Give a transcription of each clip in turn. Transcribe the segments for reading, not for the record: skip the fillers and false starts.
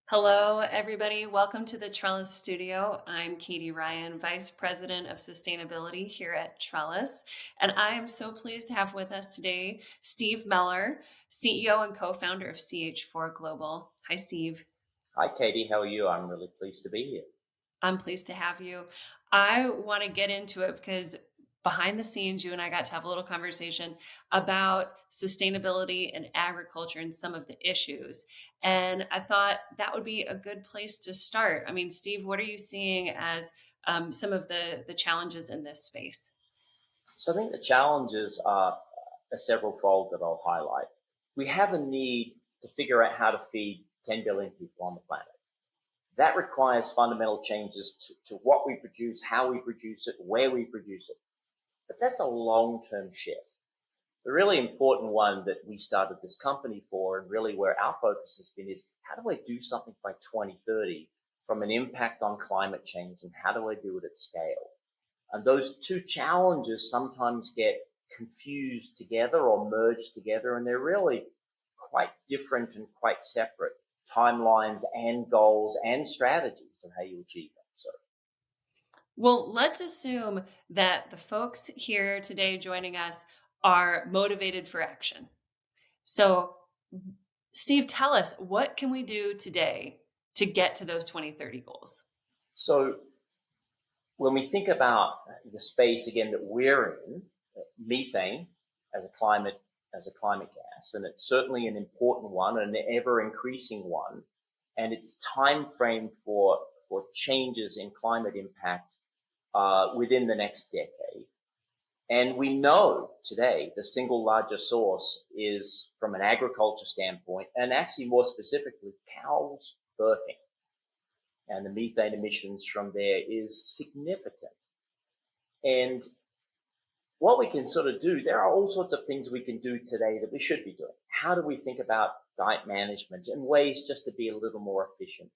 Hello, everybody. Welcome to the Trellis Studio. I'm Katie Ryan, Vice President of Sustainability here at Trellis. And I am so pleased to have with us today Steve Meller, CEO and co-founder of CH4 Global. Hi, Steve. Hi, Katie. How are you? I'm really pleased to be here. I'm pleased to have you. I want to get into it because behind the scenes, you and I got to have a little conversation about sustainability and agriculture and some of the issues. And I thought that would be a good place to start. I mean, Steve, what are you seeing as some of the challenges in this space? So I think the challenges are several fold that I'll highlight. We have a need to figure out how to feed 10 billion people on the planet. That requires fundamental changes to what we produce, how we produce it, where we produce it. But that's a long-term shift. The really important one that we started this company for, and really where our focus has been, is how do I do something by 2030 from an impact on climate change, and how do I do it at scale? And those two challenges sometimes get confused together or merged together, and they're really quite different and quite separate timelines and goals and strategies of how you achieve them. So Well, let's assume that the folks here today joining us are motivated for action. So, Steve, tell us, what can we do today to get to those 2030 goals? so when we think about the space again that we're in, methane as a climate gas, and it's certainly an important one, an ever increasing one, and its time frame for changes in climate impact within the next decade. And we know today the single largest source is from an agriculture standpoint, and actually more specifically, cows birthing. And the methane emissions from there is significant. And what we can sort of do, there are all sorts of things we can do today that we should be doing. How do we think about diet management and ways just to be a little more efficient?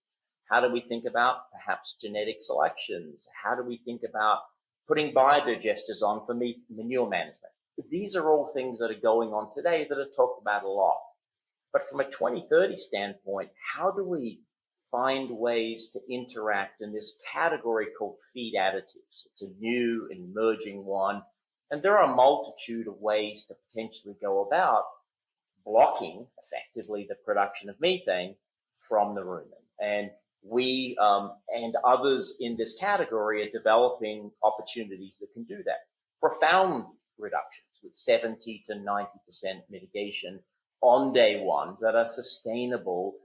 How do we think about perhaps genetic selections? How do we think about putting biodigesters on for manure management? These are all things that are going on today that are talked about a lot. But from a 2030 standpoint, how do we find ways to interact in this category called feed additives? It's a new and emerging one. And there are a multitude of ways to potentially go about blocking effectively the production of methane from the rumen. And we and others in this category are developing opportunities that can do that. Profound reductions with 70 to 90% mitigation on day one that are sustainable,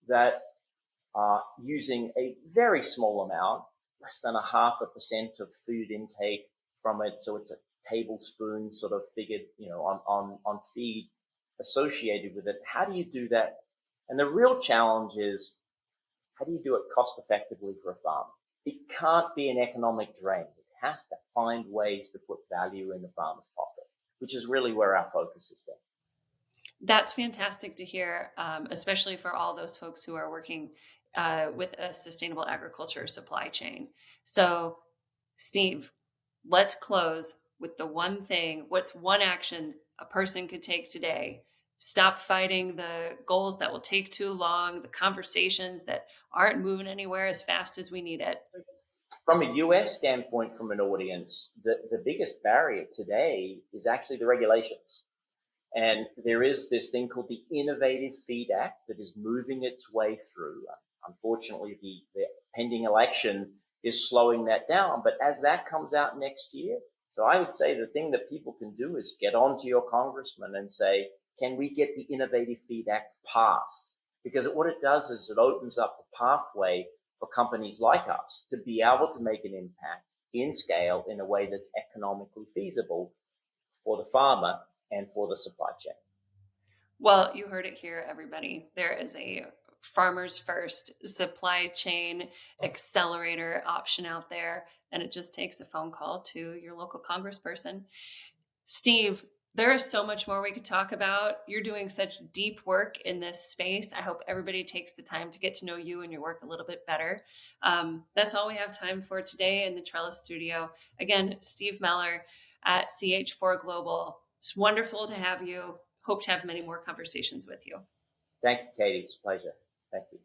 that are using a very small amount, less than 0.5% of food intake from it. So it's a tablespoon sort of figured, on feed associated with it. How do you do that? And the real challenge is, how do you do it cost effectively for a farmer? It can't be an economic drain. It has to find ways to put value in the farmer's pocket, which is really where our focus has been. That's fantastic to hear, especially for all those folks who are working with a sustainable agriculture supply chain. So, Steve, let's close with the one thing. What's one action a person could take today? Stop fighting the goals that will take too long, the conversations that aren't moving anywhere as fast as we need it. From a US standpoint, from an audience, the biggest barrier today is actually the regulations. And there is this thing called the Innovative Feed Act that is moving its way through. Unfortunately, the pending election is slowing that down. But as that comes out next year, so I would say the thing that people can do is get onto your congressman and say, can we get the Innovative Feed Act passed? Because what it does is it opens up the pathway for companies like us to be able to make an impact in scale in a way that's economically feasible for the farmer and for the supply chain. Well, you heard it here, everybody. There is a farmers first supply chain accelerator option out there, and it just takes a phone call to your local congressperson. Steve, there is so much more we could talk about. You're doing such deep work in this space. I hope everybody takes the time to get to know you and your work a little bit better. That's all we have time for today in the Trellis Studio. Again, Steve Meller, at CH4 Global. It's wonderful to have you. Hope to have many more conversations with you. Thank you, Katie. It's a pleasure. Thank you.